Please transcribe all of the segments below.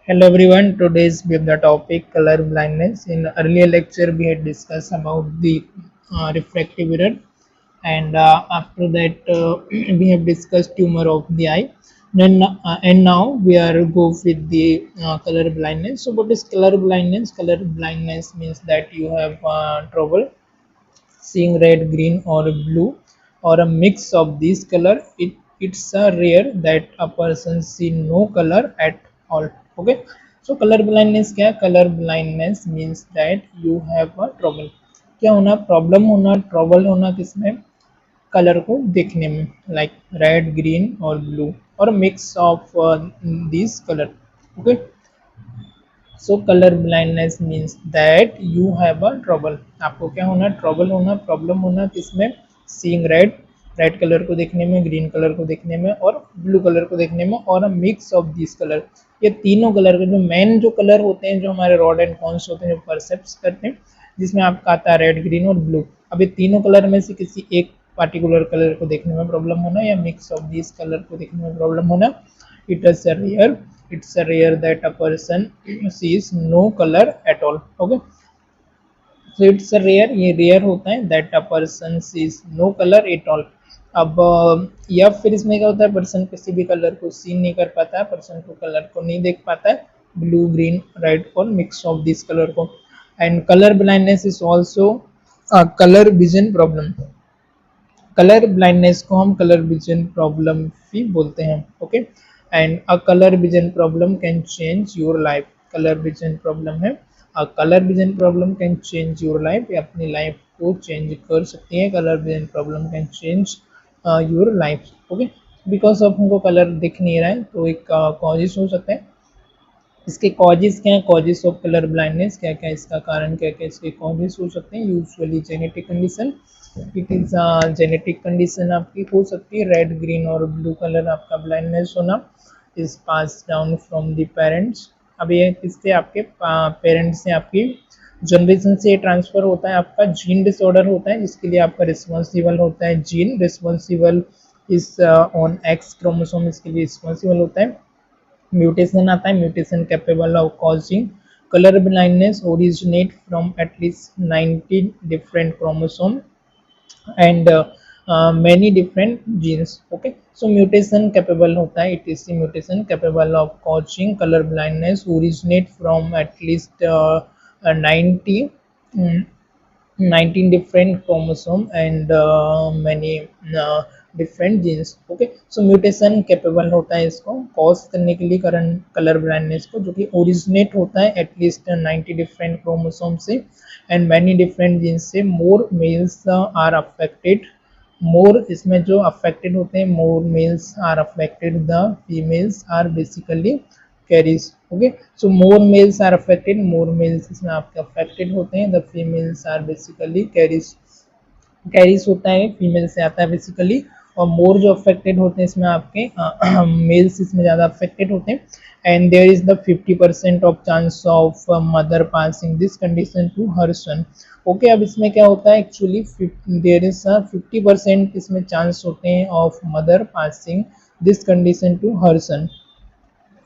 Hello everyone, today's we have the topic color blindness. In earlier lecture we had discussed about the refractive error, and after that we have discussed tumor of the eye. Then and now we are go with the color blindness. So what is color blindness? Color blindness means that you have trouble seeing red, green, or blue, or a mix of these color. It's a rare that a person see no color at all. Okay, so color blindness क्या है? Color blindness means that you have a trouble. क्या होना? Problem होना, trouble होना किसमें? Colour को देखने में, लाइक रेड, ग्रीन और ब्लू, और mix of this colour. Okay, so colour blindness means that you have a trouble. आपको क्या होना? ट्रबल होना, प्रॉब्लम होना किसमें? सीइंग रेड, रेड कलर को देखने में, ग्रीन कलर को देखने में और ब्लू कलर को देखने में, और अ मिक्स ऑफ दिस कलर. ये तीनों कलर के जो मेन जो कलर होते हैं, जो हमारे रॉड एंड कॉन्स होते हैं, जो परसेप्ट करते हैं, जिसमें आपका आता है रेड, ग्रीन और ब्लू. अब ये तीनों कलर में से किसी एक पार्टिकुलर कलर को देखने में प्रॉब्लम होना, या मिक्स ऑफ दिस कलर को देखने में प्रॉब्लम होना, it is a rare, it's a rare that a person sees no color at all. Okay, so it's a rare, ये rare होता है that a person sees no color at all. अब या फिर इसमें क्या होता है? पर्सन किसी भी कलर को सी नहीं कर पाता है, पर्सन को कलर को नहीं देख पाता है, ब्लू, ग्रीन, रेड और मिक्स ऑफ दिस कलर को. And colour blindness is also colour vision problem. Colour blindness को हम कलर विजन प्रॉब्लम भी बोलते हैं. Okay, and a colour vision problem can change your life. Colour vision problem है, a colour vision problem can change your life, ये अपनी life को change कर सकती है. Colour vision problem can change your life. Okay, because of हमको colour दिख नहीं रहा है, तो एक कॉजेस हो सकता है. इसके कॉजेस क्या है? कॉजेस ऑफ कलर ब्लाइंडनेस क्या क्या, इसका कारण क्या क्या, इसके कॉजेस हो सकते हैं. Usually genetic condition, it is genetic condition आपकी हो सकती है. रेड, ग्रीन और ब्लू कलर आपका ब्लाइंडनेस होना is pass down from the parents. अब ये किससे? आपके पेरेंट्स से, आपकी जनरेशन से ट्रांसफर होता है. आपका जीन डिसऑर्डर होता है, जिसके लिए आपका रिस्पॉन्सिबल होता है gene. Responsible is on x chromosome, इसके लिए रिस्पॉन्सिबल होता है. म्यूटेशन आता है, mutation capable of causing colour blindness, originate from at least 90 different chromosome and many different genes. Okay, so mutation capable होता है, it is the mutation capable of causing color blindness originate from at least 90 mm, 19 different chromosome and many different genes. Okay, so mutation capable होता है इसको cause करने के लिए, current colour blindness को, जो कि ओरिजिनेट होता है एटलीस्ट 90 डिफरेंट क्रोमोसोम से एंड मैनी डिफरेंट जीन्स से. More males are affected, more इसमें जो अफेक्टेड होते हैं, more males are affected, the females are basically carriers. Okay, so more males are affected, more males इसमें आपके अफेक्टेड होते हैं. The females are basically carriers, carriers होता है फीमेल से आता है बेसिकली. और मोर जो अफेक्टेड होते हैं इसमें आपके मेल्स इसमें ज़्यादा अफेक्टेड होते हैं. And there is the 50% of chance of mother passing this condition to her son. Okay, अब इसमें क्या होता है? एक्चुअली देयर इज 50% इसमें चांस होते हैं of mother passing this condition to her son.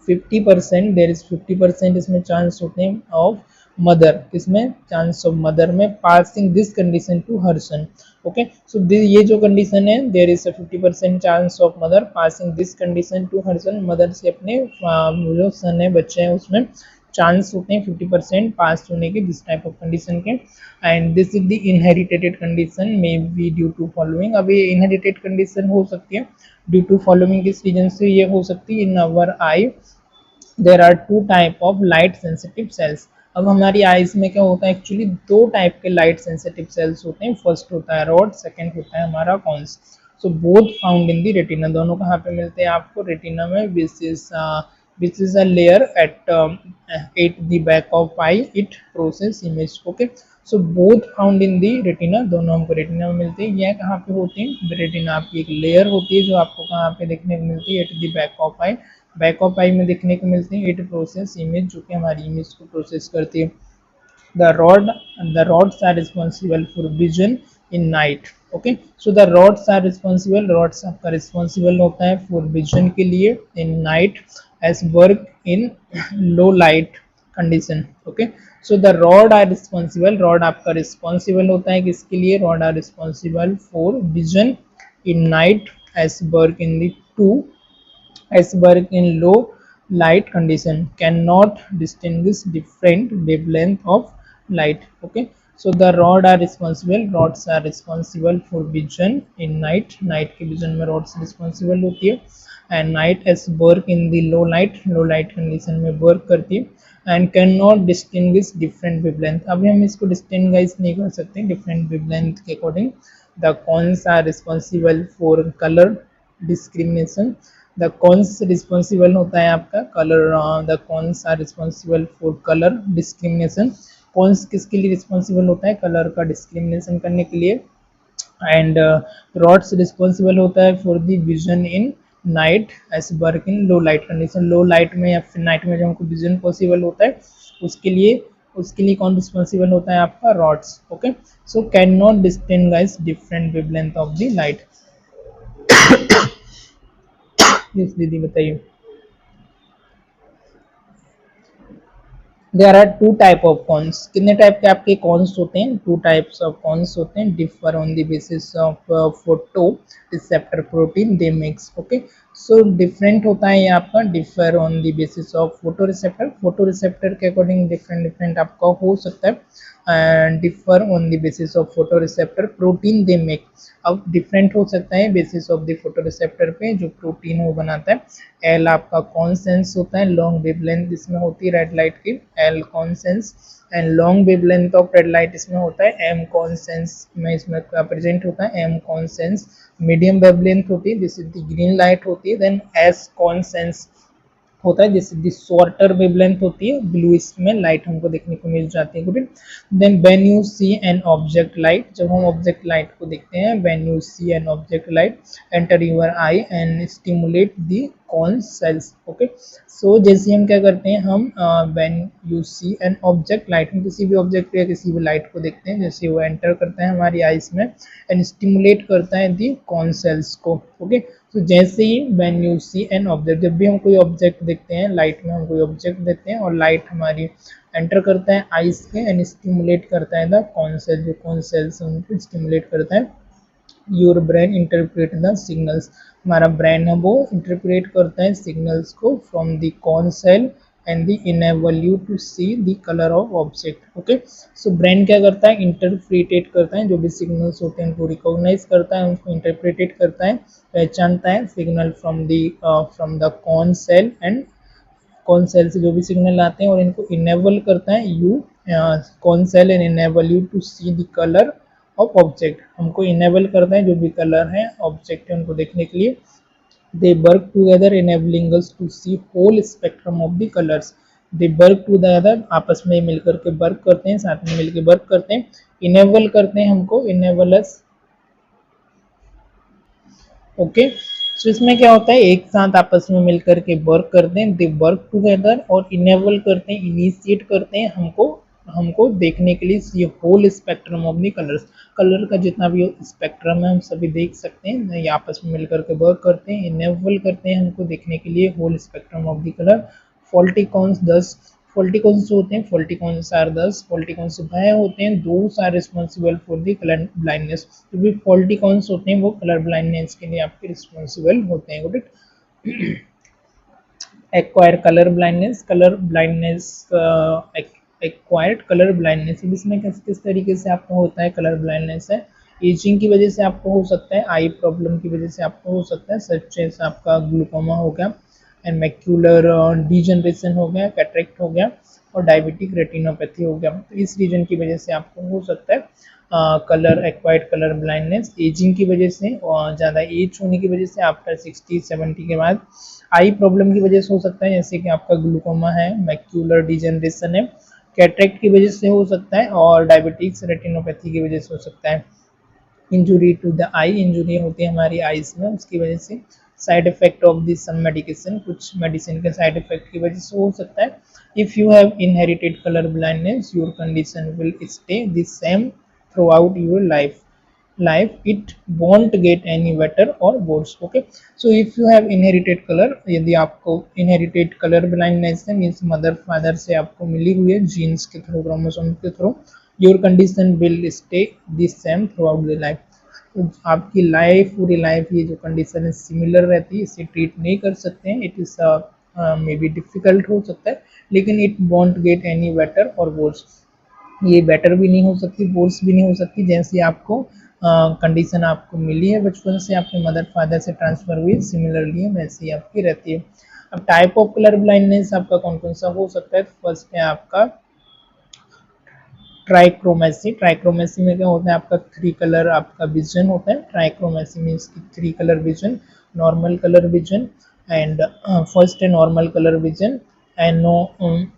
50%, there is 50% इसमें चांस होते हैं ऑफ मदर, इसमें चांस ऑफ मदर में passing this condition to her son. Okay, so ये जो कंडीशन है, there is 50% chance of mother passing this condition to her son. Mother से अपने जो सन है, बच्चे हैं, उसमें चांस होते हैं 50% पास होने के दिस टाइप ऑफ कंडीशन के. And this is the inherited condition may be due to following. अब ये इनहेरिटेड कंडीशन हो सकती है ड्यू टू फॉलोइंग. किस रीजन से ये हो सकती है? In our eye there are two type of light sensitive cells. अब हमारी आईज में क्या होता है? एक्चुअली दो टाइप के लाइट सेंसिटिव सेल्स होते हैं. फर्स्ट होता है रॉड, सेकंड होता है हमारा cons. So both found in the retina. दोनों कहाँ पे मिलते हैं आपको? रेटिना में. Which is a layer eight the back of I, it process image. Okay, so both found in the retina, दोनों हमको रेटिना में मिलते हैं. यह कहाँ पे होती है? रेटिना आपकी एक लेयर होती है जो आपको कहाँ पे देखने को मिलती है? At the back of eye, back of eye में देखने को मिलती है. इट प्रोसेस इमेज, जो कि हमारी इमेज को प्रोसेस करती है. The rods are responsible for vision in night. Okay, so the rods are responsible, rods आपका responsible होता है for vision के लिए in night. as work in low light condition. Okay, so the rod are responsible, rod आपका responsible होता है किसके लिए, rod are responsible for vision in night as work in the two as work in low light condition, cannot distinguish different wavelength of light. Okay, so the rods are responsible for vision in night, night के vision में rods responsible होती है, and night as work in the low light condition में work करती है, and cannot distinguish different wavelength. अभी हम इसको distinguish नहीं कर सकते different wavelength के according. The cones are responsible for color discrimination. The cones responsible होता है आपका colour, the cones are responsible for colour discrimination. Cones किसके लिए रिस्पॉन्सिबल होता है, कलर का डिस्क्रिमिनेशन करने के लिए. एंड रॉड्स रिस्पॉन्सिबल होता है for the vision in night as work in low light condition. Low light में या फिर नाइट में जो हमको विजन पॉसिबल होता है उसके लिए कौन रिस्पॉन्सिबल होता है आपका, rods. Okay, so can not distinguish different wavelength of the light. Yes दीदी बताइए. There are two type of cones. कितने टाइप के आपके कॉन्स होते हैं, टू टाइप्स ऑफ कॉन्स होते हैं. Differ on the basis of photo receptor protein they makes. Okay, so different होता है ये आपका, differ on the basis of photo receptor. Photo receptor के अकॉर्डिंग डिफरेंट डिफरेंट आपका हो सकता है. And differ on the basis of photo receptor protein they make. अब डिफरेंट हो सकता है basis of the photo receptor पे जो प्रोटीन वो बनाता है. एल आपका कॉन्सेंस होता है, लॉन्ग वेवलेंथ इसमें होती है रेड लाइट की, L conscience. And long wavelength of red light इसमें होता है एम कॉन्सेंस में, इसमें प्रेजेंट होता है एम कॉन्सेंस. मीडियम वेवलेंथ होती है जैसे ग्रीन लाइट होती है, देन एस कॉन्सेंस होता है जैसे दी शॉर्टर वेवलेंथ होती है, ब्लू इसमें लाइट हमको देखने को मिल जाती है. Good. Then when you see an object light, जब हम ऑब्जेक्ट लाइट को देखते हैं, when you see an object light enter your eye and stimulate the cone cells. Okay, so जैसे हम क्या करते हैं, हम when you see an object light, हम किसी भी ऑब्जेक्ट या किसी भी लाइट को देखते हैं, जैसे वो एंटर करता है हमारी आईज में एंड स्टिमुलेट करता है दी कॉन सेल्स को. ओके, तो जैसे ही when you see an object, जब भी हम कोई ऑब्जेक्ट देखते हैं लाइट में, हम कोई ऑब्जेक्ट देखते हैं और लाइट हमारी एंटर करता है आइस के एंड स्टिमुलेट करता है द कॉन सेल, जो कॉन सेल्स उनको स्टिमुलेट करता है. Your brain interpret the signals, हमारा ब्रेन है वो इंटरप्रेट करता है सिग्नल्स को from the cone cell and the enable you to see the colour of object. Okay, so brain क्या करता है, इंटरप्रेटेट करता है जो भी सिग्नल्स होते हैं उनको रिकॉग्नाइज करता है, उनको इंटरप्रेटेट करता है, पहचानता है signal from the cone cell and cone cell से जो भी सिग्नल आते हैं और इनको इनेबल करता है you cone cell and enable you to see the colour of object. हमको इनेबल करता है जो भी कलर है ऑब्जेक्ट है उनको देखने के लिए. They work together enabling us to see whole spectrum of the colours. They work together, आपस में मिलकर के वर्क करते हैं, साथ में मिलकर वर्क करते हैं. इनेबल करते हैं हमको, इनेबल अस. ओके, सो इसमें क्या होता है, एक साथ आपस में मिलकर के वर्क करते हैं, दे वर्क टुगेदर, और इनेबल करते हैं, इनिशिएट करते हैं हमको हमको देखने के लिए ये whole spectrum of the colours. Colour का जितना भी स्पेक्ट्रम है हम सभी देख सकते हैं, ये आपस में मिलकर के वर्क करते हैं, इनेबल करते हैं हमको देखने के लिए whole spectrum of the colour. Faulty cones 10 faulty cones जो होते हैं, फॉल्टिकॉन्स आर 10 फॉल्टिकॉन्स वह होते हैं, those are responsible for the colour blindness. जो भी फॉल्टिकॉन्स होते हैं वो कलर ब्लाइंडनेस के लिए आपके रिस्पॉन्सिबल होते हैं. Good. Acquire colour blindness, colour blindness acquired colour blindness, इसमें किस किस तरीके से आपको होता है कलर ब्लाइंडनेस है. एजिंग की वजह से आपको हो सकता है, आई प्रॉब्लम की वजह से आपको हो सकता है, सच जैसे आपका ग्लूकोमा हो गया एंड मैक्यूलर डीजनरेशन हो गया, कैटरेक्ट हो गया और डायबिटिक रेटिनोपैथी हो गया. तो इस रीजन की वजह से आपको हो सकता है colour acquired colour blindness. Ageing की वजह से, ज़्यादा एज होने की वजह से, आफ्टर 60-70 के बाद. आई प्रॉब्लम की वजह से हो सकता है, जैसे कि आपका ग्लूकोमा है, मैक्यूलर डिजनरेशन है, कैटरेक्ट की वजह से हो सकता है और डायबिटिक्स रेटिनोपैथी की वजह से हो सकता है. Injury to the eye, injury होती है हमारी आईज में, उसकी वजह से. Side effect of this some medication, कुछ मेडिसिन के साइड इफेक्ट की वजह से हो सकता है. If you have inherited colour blindness your condition will stay the same throughout your life. life, it won't get any better or worse. Okay, so if you have inherited color, यदि आपको inherited color blindness है, means mother father से आपको मिली हुई है jeans के through, chromosome के through, your condition will stay this same through out the life. तो आपकी लाइफ, पूरी लाइफ ये जो कंडीशन है सिमिलर रहती है, इसे ट्रीट नहीं कर सकते हैं, it is may be difficult हो सकता है, लेकिन it won't get any better और वर्स। ये बेटर भी नहीं हो सकती, वर्स भी नहीं हो सकती, जैसी आपको कंडीशन आपको मिली है बचपन से, आपके मदर फादर से ट्रांसफर हुई, सिमिलरली वैसी ही आपकी रहती है। अब टाइप ऑफ कलर ब्लाइंडनेस आपका कौन कौन सा हो सकता है? तो फर्स्ट है आपका ट्राइक्रोमेसी। ट्राइक्रोमेसी में क्या होता है? आपका थ्री कलर आपका विजन होता है। ट्राइक्रोमेसी मीन्स की three colour vision, normal colour vision and first है नॉर्मल कलर विजन, एनो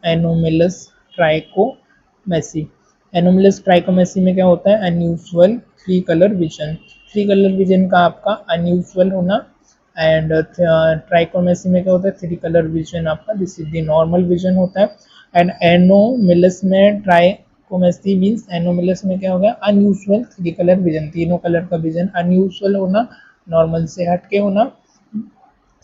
एनोमिलस ट्राइकोमेसी। एनोमिलस ट्राइकोमेसी में क्या होता है? Unusual three colour vision. Three colour vision का आपका अनयूजुअल होना, एंड ट्राइकोमेसी में क्या होता है? थ्री कलर विजन आपका, this is the normal vision होता है। एंड एनोमिलस में ट्राइकोमेसी मीन्स, एनोमिलस में क्या हो गया? अनयूजुअल थ्री कलर विजन, तीनों कलर का विजन अनयूजुअल होना, नॉर्मल से हटके होना।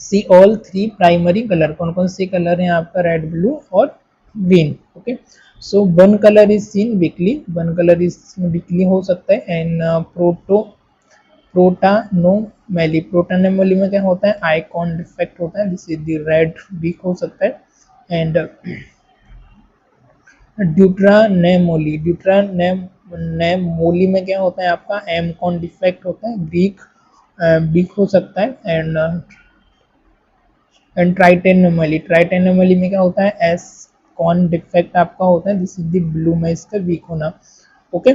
See all three primary colour, कौन कौन से कलर हैं आपका? रेड, ब्लू और green. Okay, so one colour is seen weekly, one colour is weekly हो सकता है। एंड प्रोटानोमेली, प्रोटानोमेली में क्या होता है? आइकॉन डिफेक्ट होता है, this is the red weak हो सकता है। एंड ड्यूट्रानेमोली, ड्यूट्रानेमोली में क्या होता है? आपका एम कॉन डिफेक्ट होता है, वीक वीक हो सकता है। एंड ट्राइटेनोमेली, ट्राइटेनोमेली में क्या होता है? एस कॉन डिफेक्ट आपका होता है, दिस इज द ब्लू में इसका वीक होना। Okay,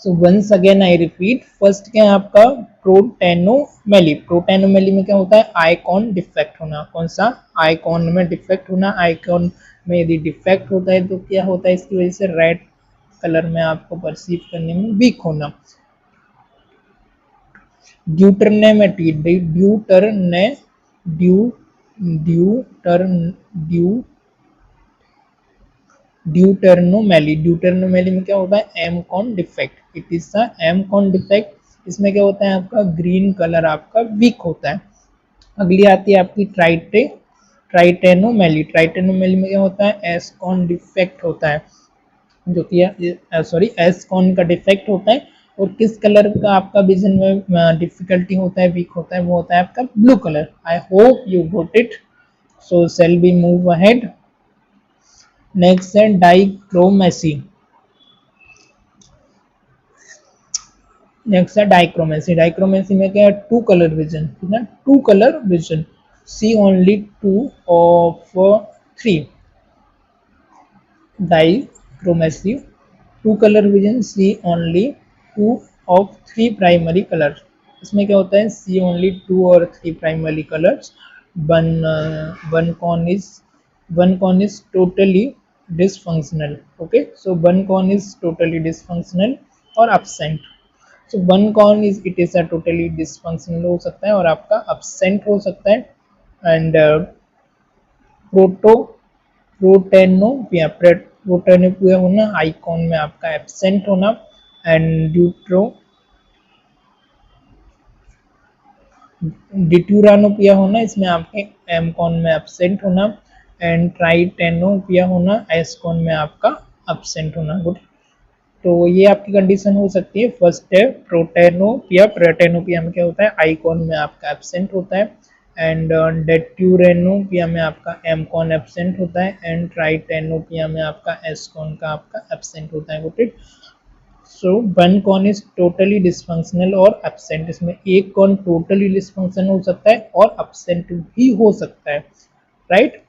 so once again I repeat, first क्या है आपका? प्रोटेनोमेली। प्रोटेनोमेली में क्या होता है? आइकॉन डिफेक्ट होना। कौन सा? आइकॉन में डिफेक्ट होना। आइकॉन में यदि डिफेक्ट होता है तो क्या होता है? इसकी वजह से रेड कलर में आपको परसीव करने में वीक होना। ड्यूटरनेमेटी, ड्यूटरने ड्यू ड्यूटर ड्यू ड्यूटरनोमेली, ड्यूटरनोमेली में क्या होता है? M cone defect, it is the M cone defect. इसमें क्या होता है? आपका ग्रीन कलर आपका वीक होता है। अगली आती है आपकी ट्राइटेनोमेली। ट्राइटेनोमेली में क्या होता है? एस कॉन डिफेक्ट होता है, जो कि सॉरी एस कॉन का डिफेक्ट होता है। और किस कलर का आपका विजन में डिफिकल्टी होता है, वीक होता है? वो होता है आपका blue colour. I hope you got it, so shall be move ahead. Next है डाइक्रोमेसी। नेक्स्ट है डाइक्रोमेसी। डाइक्रोमेसी में क्या है? टू कलर विजन, ठीक है, two colour vision, see only two of three. Dichromacy, two colour vision, see only two of three primary colour. इसमें क्या होता है? सी ओनली टू और three primary colours. One one cone is one cone is totally dysfunctional. Okay, so one cone is totally dysfunctional और absent। So one cone is, it is a totally dysfunctional हो सकता है और आपका absent हो सकता है। एंड प्रोटो प्रोटेनोपिया, प्रोटेनोपिया होना, आइकॉन में आपका एब्सेंट होना। एंड डिट्यूरानोपिया होना, इसमें आपके एम कॉन में एब्सेंट होना। एंड ट्राइटेनोपिया होना, एस कॉन में आपका एब्सेंट होना। गुड, तो ये आपकी कंडीशन हो सकती है। फर्स्ट है प्रोटेनोपिया। प्रोटेनोपिया में क्या होता है? आइकॉन में आपका एब्सेंट होता है। एंड डेट्यूरेनोपिया में आपका एम कॉन एब्सेंट होता है। एंड ट्राइटेनोपिया में आपका एस कॉन का आपका एब्सेंट होता है। Good, so one cone is totally dysfunctional और एब्सेंट। इसमें एक कॉन टोटली डिसफंक्शन हो सकता है और एब्सेंट भी हो सकता है, राइट।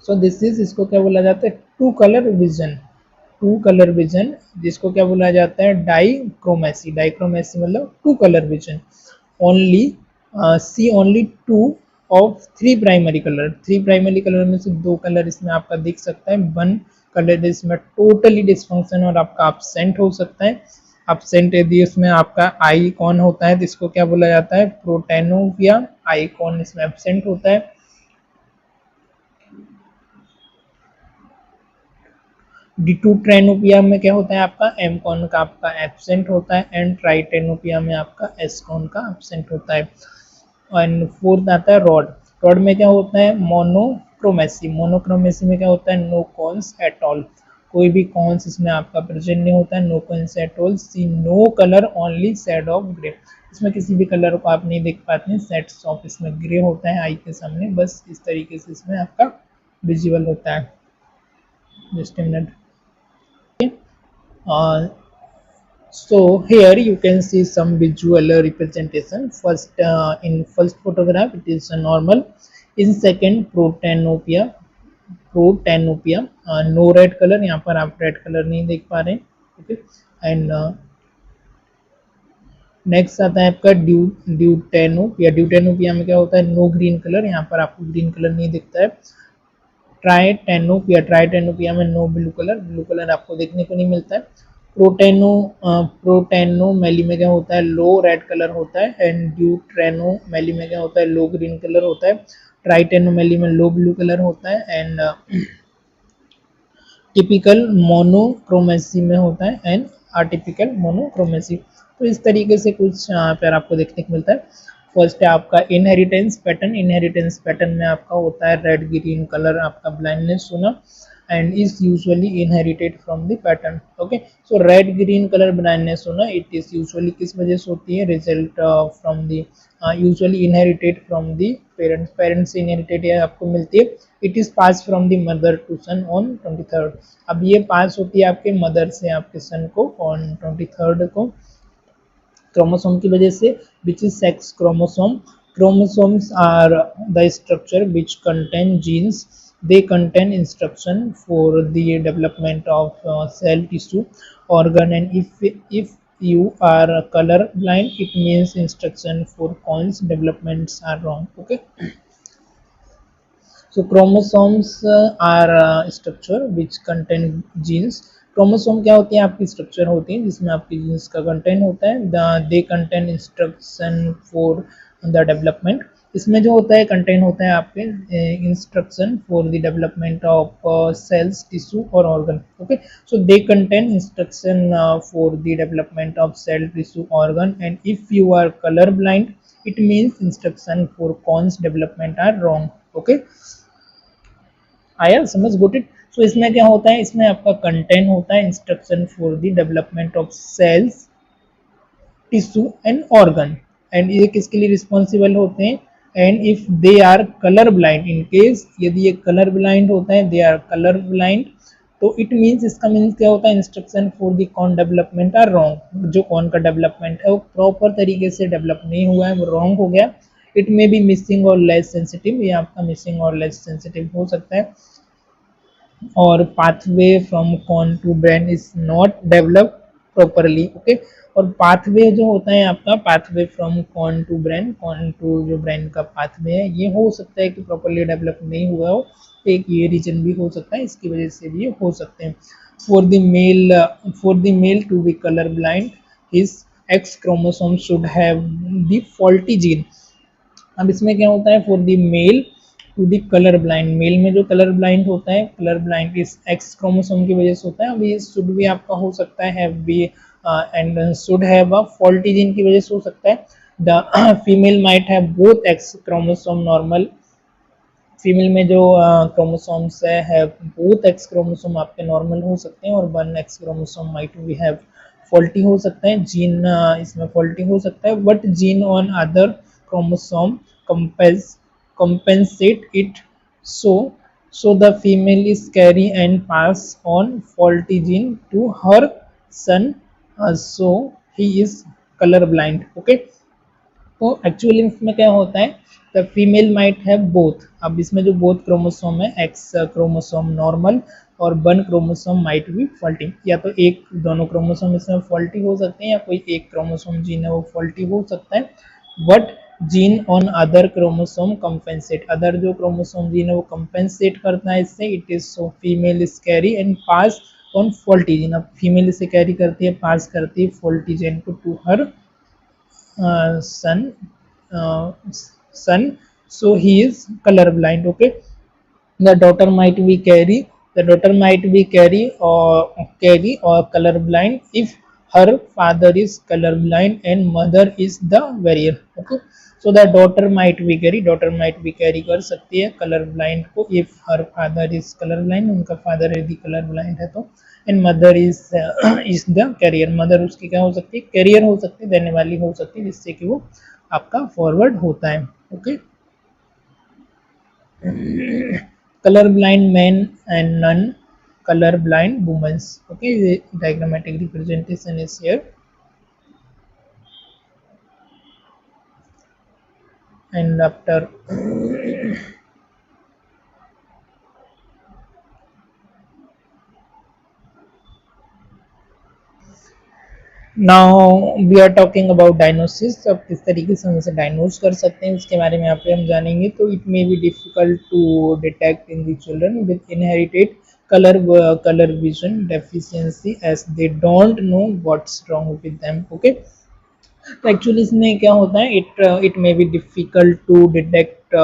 सो दिस इज, इसको क्या बोला जाता है? Two colour vision. Two colour vision, जिसको क्या बोला जाता है? डाइक्रोमेसी। डाइक्रोमेसी मतलब two colour vision. Only see only two of three primary colour. Three primary colour में से दो कलर इसमें आपका दिख सकता है। वन कलर इसमें टोटली डिसफंक्शन और आपका absent हो सकता है। absent यदि इसमें आपका आई कॉन होता है तो इसको क्या बोला जाता है? प्रोटेनोपिया। आई कॉन इसमें absent होता है। डिट्रोटेनोपिया में क्या होता है आपका एम कॉन का आपका एब्सेंट होता है, एंड ट्राइटेनोपिया में आपका एस कॉन का एब्सेंट होता है। एंड फोर्थ आता है रॉड। रॉड में क्या होता है मोनोक्रोमेसी। मोनोक्रोमेसी में क्या होता है नो कॉन्स एट ऑल, कोई भी कॉन्स इसमें आपका प्रेजेंट नहीं होता है। No cones at all, see no colour only shade of grey, इसमें किसी भी कलर को आप नहीं देख पाते हैं, सेट्स ऑफ इसमें ग्रे होता है आई के सामने, बस इस तरीके से इसमें आपका विजिबल होता है। Just a minute. Uh, so here you can see some visual representation. First, in first photograph it is a normal. In second protanopia, protanopia, no red colour, यहाँ पर आप रेड कलर नहीं देख पा रहे हैं, ओके। एंड नेक्स्ट आता है आपका ड्यूटेनोपिया। ड्यूटेनोपिया में क्या होता है नो ग्रीन कलर, यहाँ पर आपको ग्रीन कलर नहीं दिखता है। ट्राइटेनोपिया, ट्राइटेनोपिया में no blue colour, blue colour आपको देखने को नहीं मिलता है। प्रोटेनोमेली में क्या होता है लो रेड कलर होता है, एंड ड्यूट्रेनोमेली में क्या होता है लो ग्रीन कलर होता है। ट्राइटेनोमेली में लो ब्लू कलर होता है, एंड टिपिकल मोनोक्रोमेसी में होता है, एंड आर्टिपिकल मोनोक्रोमेसी। तो इस तरीके से कुछ पर आपको देखने को मिलता है। फर्स्ट है आपका इनहेरिटेंस पैटर्न। इनहेरिटेंस पैटर्न में आपका होता है रेड ग्रीन कलर आपका ब्लाइंडनेस होना, and is usually inherited from the pattern, okay। so red green color blindness होना it is usually किस वजह से होती है result from the usually inherited from the parents, parents से inherited या आपको मिलती है। it is passed from the mother to son on 23rd, अब ये पास होती है आपके मदर से आपके सन को on 23rd को क्रोमोसोम की वजह से, which is sex chromosome। chromosomes are the structure which contain genes, they contain instruction for the development of cell tissue organ, and if you are color blind it means instruction for cons developments are wrong, okay। so chromosomes are structure which contain genes। Chromosome क्या होती है आपकी structure होती है जिसमें आपकी jeans का content होता है। They contain instruction for the development, इसमें जो होता है कंटेंट होता है आपके instruction for the development of cells tissue और organ, okay. So they contain instruction for the development of cell tissue organ, and if you are colour blind it means instruction for cones development are wrong, okay. आया समझ, got it. सो इसमें क्या होता है इसमें आपका content होता है instruction for the development of cells tissue and organ, and ये किसके लिए रिस्पॉन्सिबल होते हैं, and if they are colour blind, in case यदि ये कलर ब्लाइंड होता है, दे आर कलर ब्लाइंड, तो इट मीन्स इसका मीन्स क्या होता है instruction for the cone development are wrong, जो कॉन का डेवलपमेंट है वो प्रॉपर तरीके से डेवलप नहीं हुआ है, वो रॉन्ग हो गया। इट मे बी मिसिंग और लेस सेंसिटिव, ये आपका मिसिंग और लेस सेंसिटिव हो सकता है, और pathway from cone to brain is not develop properly, okay. और पाथवे जो होता है आपका pathway from cone to brain, cone to जो ब्रेन का पाथवे है ये हो सकता है कि प्रॉपरली डेवलप नहीं हुआ हो, एक ये रीजन भी हो सकता है, इसकी वजह से भी हो सकते हैं। For the male to be colour blind his X chromosome should have the faulty gene. अब इसमें क्या होता है for the male to the colour blind, male में जो कलर ब्लाइंड होता है, कलर ब्लाइंड इस एक्स क्रोमोसोम की वजह से होता है। अब ये शुड भी आपका हो सकता है हैव भी and should have a faulty gene की वजह से हो सकता है। The female might have both x chromosome normal, female में जो क्रोमोसोम्स है बोथ एक्स क्रोमोसोम आपके नॉर्मल हो सकते हैं, और वन एक्स क्रोमोसोम माइट भी हैव फॉल्टी हो सकता है, जीन इसमें फॉल्टी हो सकता है, but gene on other chromosome compensate it, so the female is carry and pass on faulty gene to her son, so he is color blind, okay। तो actually इसमें क्या होता है the female might have both, अब इसमें जो both chromosome है x chromosome normal और वन क्रोमोसोम माइट भी फॉल्टी, या तो एक दोनों क्रोमोसोम इसमें फॉल्टी हो सकते हैं या कोई एक क्रोमोसोम जीन है वो फॉल्टी हो सकता है, but gene on other chromosome compensate, other जो क्रोमोसोम जीन है वो कंपेंसेट करता है इससे, it is so female is carry and pass on faulty gene, अब फीमेल इसे कैरी करती है पास करती है फॉल्टी जीन को to her son, so he is color blind, okay। The daughter might be carry The daughter might be carry or colorblind if her father is colorblind and mother is the variant. Okay, so the daughter might be carry कर सकती है colour blind को if her father is color blind, उनका father यदि colour blind है तो, and mother is is the carrier, mother उसकी क्या हो सकती है, कैरियर हो सकती है, देने वाली हो सकती है, जिससे कि वो आपका फॉरवर्ड होता है. Okay, color blind men and non color blind women. Okay, the diagrammatic representation is here. And after now we are talking about diagnosis. अब किस तरीके से हम इसे डायग्नोज कर सकते हैं उसके बारे में यहाँ पे हम जानेंगे. तो it may be difficult to detect in the children with inherited color vision deficiency as they don't know what's wrong with them. Okay, तो एक्चुअली इसमें क्या होता है, it may be difficult to detect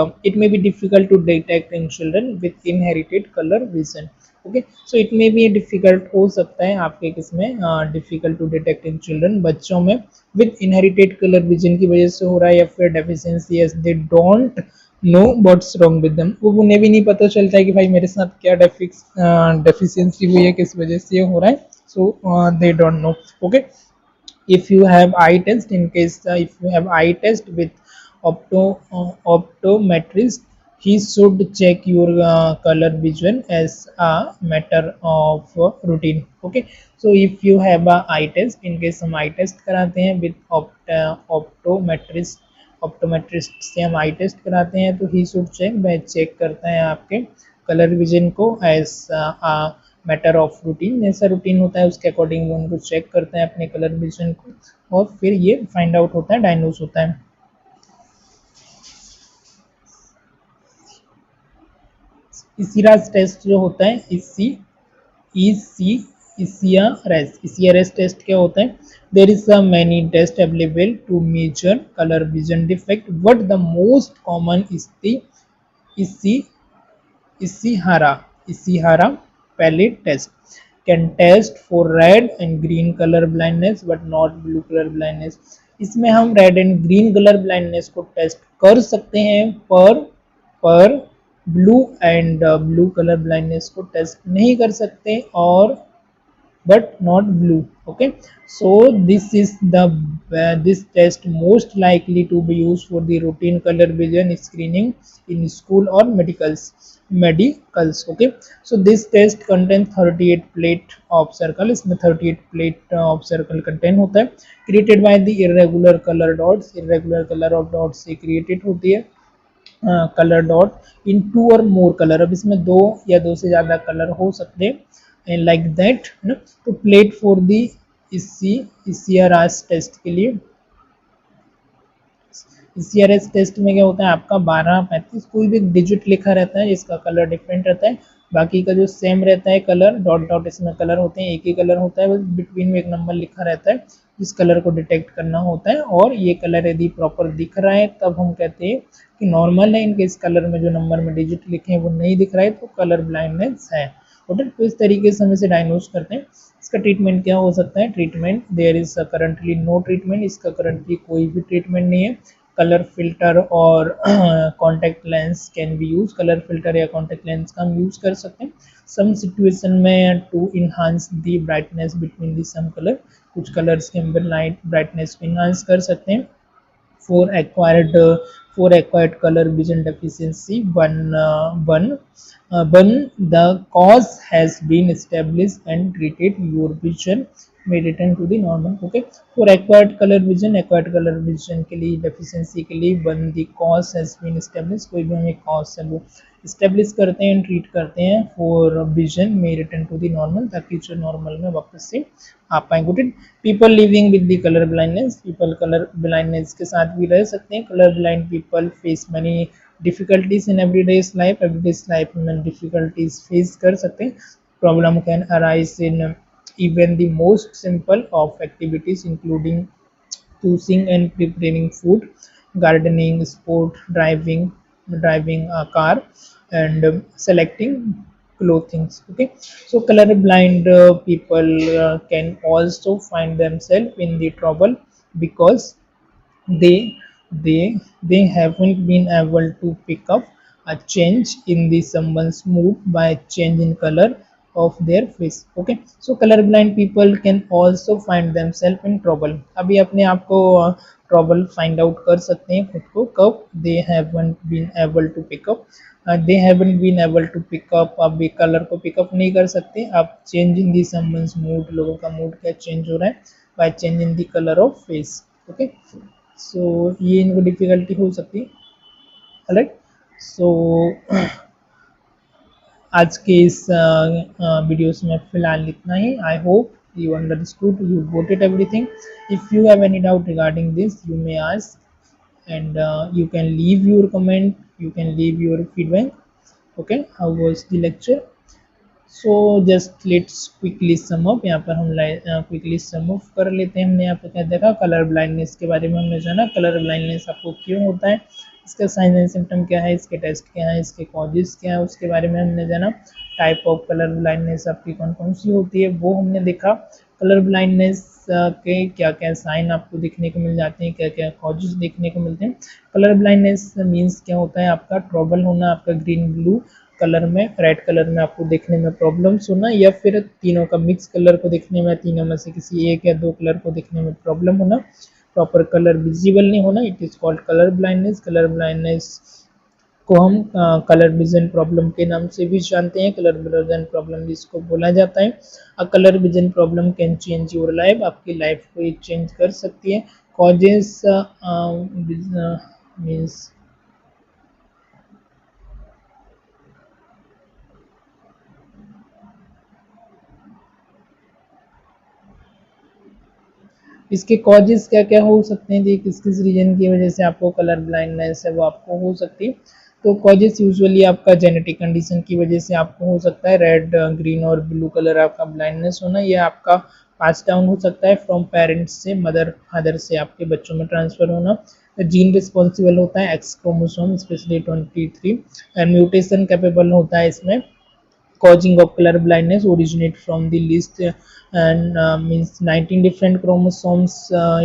in children with inherited colour vision. Okay, so it may be difficult हो सकता है आपके किसमें, difficult to detect in children, बच्चों में विथ इनहेरिटेड कलर विजन की वजह से हो रहा है, या फिर deficiency as they don't know what's wrong with them, वो उन्हें भी नहीं पता चलता है कि भाई मेरे साथ क्या डेफिशिएंसी हुई है, किस वजह से हो रहा है. So they don't know. Okay, if you have eye test, in case if you have eye test with optometrist, he should check your color vision as a matter of routine. Okay, so if you have a eye test, in case हम eye test कराते हैं with optometrist से हम आई test कराते हैं, तो he should check, वह check करता है आपके कलर विजन को एज मैटर ऑफ रूटीन, जैसा रूटीन होता है उसके अकॉर्डिंग वो उनको चेक करते हैं अपने कलर विजन को, और फिर ये फाइंड आउट होता है, डायग्नोज होता है. इसीराज टेस्ट जो होता है, इसीआरएस टेस्ट क्या होता है, there is a many test available to measure colour vision defect, but the most common is the इसी Ishihara palette test can test for red and green color blindness but not blue color blindness. इसमें हम red and green colour blindness को test कर सकते हैं, पर blue colour blindness को test नहीं कर सकते, और but not blue. Okay, so this test most likely to be used for the routine color vision screening in school or medicals. Okay, so this test contains 38 plate of circle, इसमें 38 plate of circle contain होता है, created by the irregular color dots से created होती है colour dot in to और more colour. अब इसमें दो या दो से ज़्यादा कलर हो सकते हैं लाइक दैट ना. तो प्लेट फॉर दी इसीआरएस टेस्ट के लिए, इसीआरएस टेस्ट में क्या होता है, आपका 12, 35 कोई भी डिजिट लिखा रहता है जिसका कलर डिफरेंट रहता है, बाकी का जो सेम रहता है कलर डॉट डॉट, इसमें कलर होते हैं, एक ही कलर होता है, बस बिटवीन में एक नंबर लिखा रहता है जिस कलर को डिटेक्ट करना होता है, और ये कलर यदि प्रॉपर दिख रहा है तब हम कहते हैं कि नॉर्मल है, इनके इस कलर में जो नंबर में डिजिट लिखे हैं वो नहीं दिख रहा है तो कलर ब्लाइंडनेस है. तो इस तरीके से हम इसे डायग्नोज करते हैं. इसका ट्रीटमेंट क्या हो सकता है, treatment there is currently no treatment, इसका करंटली कोई भी ट्रीटमेंट नहीं है. कलर फिल्टर और contact lens can be use, colour filter या कॉन्टैक्ट लेंस का हम यूज कर सकते हैं सम सिचुएशन में to enhance the brightness between the some colour, कुछ कलर्स के हम लाइट ब्राइटनेस को इन्हांस कर सकते हैं. for acquired uh, for acquired color vision deficiency, one the cause has been established and treated, your vision may return to the normal. Okay, for acquired color vision के लिए deficiency के लिए one the cause has been established, कोई भी हमें cause है वो establish करते हैं, treat करते हैं, for vision may return to the normal, ताकि जो normal में वापस से आ पाए. Good. People living with the colour blindness, people colour blindness के साथ भी रह सकते हैं. Colour blind people face many difficulties in everyday life में डिफिकल्टीज फेस कर सकते हैं. Problem can arise in even the most simple of activities including choosing and preparing food, gardening, sport, driving a car, and selecting clothings. Okay, so color blind people can also find themselves in the trouble because they they haven't been able to pick up a change in the someone's mood by change in color of their face. Okay, so color blind people can also find themselves in trouble. अभी अपने आप को trouble find out कर सकते हैं खुद को कब they haven't been able to pick up they haven't been able to pick up अभी कलर को पिकअप नहीं कर सकते आप change in the someone's mood लोगों का मूड क्या चेंज हो रहा है by change in the colour of face. Okay, so ये इनको डिफिकल्टी हो सकती है. राइट, सो आज के इस वीडियोस में फिलहाल इतना ही. I hope you understood, you got it everything. If you have any doubt regarding this, you may ask, and you can leave your comment, you can leave your feedback. Okay, how was the lecture? So just let's quickly sum up. यहाँ पर हम quickly sum up कर लेते हैं. हमने यहाँ पर क्या देखा, कलर ब्लाइंडनेस के बारे में हमने जाना. कलर ब्लाइंडनेस आपको क्यों होता है, इसका साइन एंड सिम्टम क्या है, इसके टेस्ट क्या है, इसके कॉजेज क्या है, उसके बारे में हमने जाना. टाइप ऑफ कलर ब्लाइंडनेस आपकी कौन कौन सी होती है वो हमने देखा. कलर ब्लाइंडनेस के क्या क्या साइन आपको देखने को मिल जाते हैं, क्या क्या कॉजेज देखने को मिलते हैं. कलर ब्लाइंडनेस मीन्स क्या होता है, आपका ट्रबल होना, आपका ग्रीन ब्लू कलर में, रेड कलर में आपको देखने में प्रॉब्लम्स होना, या फिर तीनों का मिक्स कलर को देखने में, तीनों में से किसी एक या दो कलर को देखने में प्रॉब्लम होना, प्रॉपर कलर विजिबल नहीं होना. It is called colour blindness. Colour blindness को हम कलर विजन प्रॉब्लम के नाम से भी जानते हैं. कलर विजन प्रॉब्लम जिसको बोला जाता है. A colour vision problem can change your life, आपकी लाइफ को ये चेंज कर सकती है. कॉजेस मीन्स इसके कॉजेस क्या क्या हो सकते हैं, किस किस रीजन की वजह से आपको कलर ब्लाइंडनेस है वो आपको हो सकती है. तो कॉजेस यूजुअली आपका जेनेटिक कंडीशन की वजह से आपको हो सकता है. रेड ग्रीन और ब्लू कलर आपका ब्लाइंडनेस होना, यह आपका पास डाउन हो सकता है फ्रॉम पेरेंट्स से, मदर फादर से आपके बच्चों में ट्रांसफर होना. जीन रिस्पॉन्सिबल होता है, x chromosome specially 23 and mutation capable होता है इसमें. causing of color blindness originate from the list and means 19 different chromosomes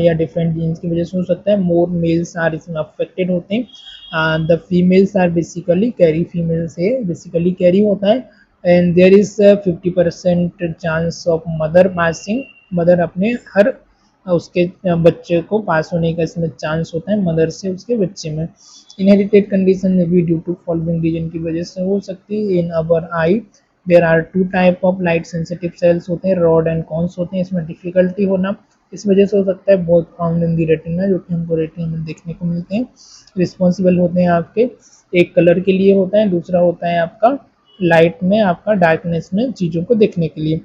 या different genes की वजह से हो सकता है. more males are इसमें affected होते हैं. the females are basically carry, female से basically carry होता है. and there is a 50% chance of mother passing, mother अपने हर उसके बच्चे को पास होने का इसमें चांस होता है, मदर से उसके बच्चे में. इनहेरिटेड कंडीशन में भी ड्यू टू फॉलोइंग रीजन की वजह से हो सकती है. In our eye there are two type of light sensitive cells होते हैं, रॉड एंड कॉन्स होते हैं. इसमें डिफिकल्टी होना इस वजह से हो सकता है. बहुत फाउंड इन दी रेटिना, जो कि हमको रेटिना में देखने को मिलते हैं. रिस्पॉन्सिबल होते हैं आपके, एक कलर के लिए होता है, दूसरा होता है आपका लाइट में, आपका डार्कनेस में चीज़ों को देखने के लिए.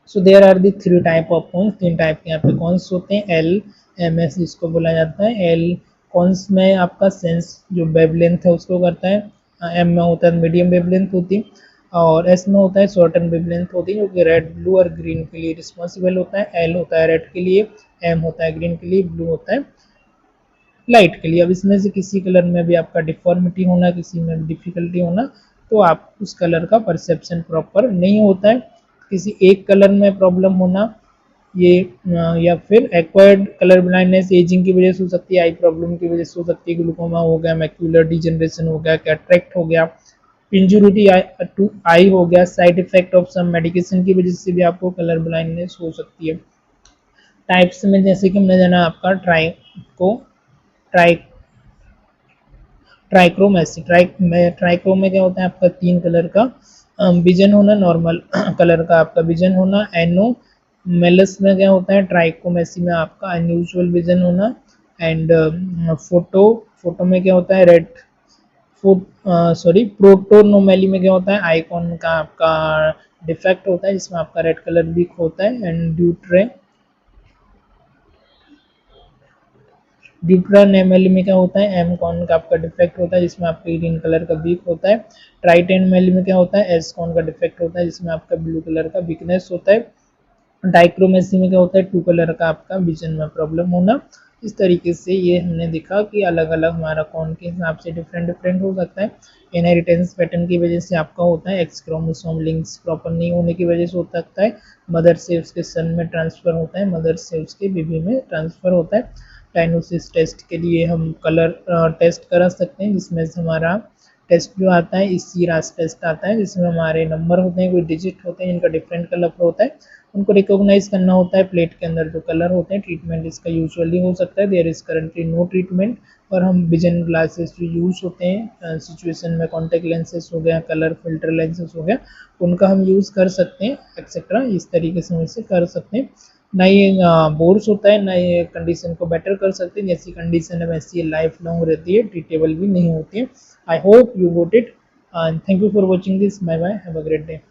So there are the three type of cones, तीन टाइप के यहाँ पे कॉन्स होते हैं. एल एम एस जिसको बोला जाता है. एल कॉन्स में आपका सेंस जो वेवलेंथ है उसको करता है. एम में होता है मीडियम वेवलेंथ होती है, और एस में होता है शॉर्टन वेवलेंथ होती है, जो कि रेड ब्लू और ग्रीन के लिए रिस्पॉन्सिबल होता है. एल होता है रेड के लिए, एम होता है ग्रीन के लिए, ब्लू होता है लाइट के लिए. अब इसमें से किसी कलर में भी आपका डिफॉर्मिटी होना, किसी में भी डिफिकल्टी होना, तो आप उस कलर का परसेप्शन प्रॉपर नहीं होता है. किसी एक कलर में प्रॉब्लम होना, ये या फिर एक्वायर्ड कलर ब्लाइंडनेस एजिंग की वजह से हो सकती है, आई प्रॉब्लम की वजह से हो सकती है, ग्लूकोमा हो गया, मैक्यूलर डिजनरेशन हो गया, कैटरेक्ट हो गया, इंजुरी टू आई हो गया, side effect of some medication की वजह से भी आपको कलर ब्लाइंडनेस हो सकती है. टाइप्स में जैसे कि हमने जाना आपका ट्राई ट्राइक्रोमेसी. ट्राइक्रो में क्या होता है, आपका तीन कलर का विजन होना, नॉर्मल कलर का आपका विजन होना. एनो मेलस में क्या होता है, ट्राइकोमेसी में आपका अनयूजुअल विजन होना. एंड फोटो में क्या होता है, रेड प्रोटोनोमेली में क्या होता है, आइकॉन का आपका डिफेक्ट होता है जिसमें आपका रेड कलर वीक होता है. एंड ड्यूट्रानेमेली में क्या होता है, एम कॉन का आपका डिफेक्ट होता है जिसमें आपका ग्रीन कलर का वीक होता है. ट्राइटेनमेली में क्या होता है, एस कॉन का डिफेक्ट होता है जिसमें आपका ब्लू कलर का वीकनेस होता है. डाइक्रोमेसी में क्या होता है, टू कलर का आपका विजन में प्रॉब्लम होना. इस तरीके से ये हमने देखा कि अलग अलग हमारा कौन के हिसाब से डिफरेंट डिफरेंट हो सकता है। इनहेरिटेंस पैटर्न की वजह से आपका होता है, एक्स क्रोमोसोम लिंक्स प्रॉपर नहीं होने की वजह से हो सकता है, मदर से उसके सन में ट्रांसफ़र होता है, मदर से उसके बेबी में ट्रांसफ़र होता है। डायग्नोसिस टेस्ट के लिए हम कलर टेस्ट करा सकते हैं, जिसमें से हमारा टेस्ट जो आता है इसी रास टेस्ट आता है, जिसमें हमारे नंबर होते हैं, कोई डिजिट होते हैं जिनका डिफरेंट कलर होता है, उनको रिकॉग्नाइज करना होता है। प्लेट के अंदर जो कलर होते हैं, ट्रीटमेंट इसका यूजुअली हो सकता है, there is currently no treatment. और हम विजन ग्लासेस जो यूज होते हैं सिचुएशन में, कॉन्टेक्ट लेंसेज हो गया, कलर फिल्टर लेंसेज हो गया, उनका हम यूज़ कर सकते हैं एक्सेट्रा। इस तरीके से हम इसे कर सकते हैं। ना ये बोर्स होता है, ना ये कंडीशन को बेटर कर सकते हैं। जैसी कंडीशन है वैसी लाइफ लॉन्ग रहती है, ट्रीटेबल भी नहीं होती है। I hope you got it, and thank you for watching this. Bye bye, have a great day.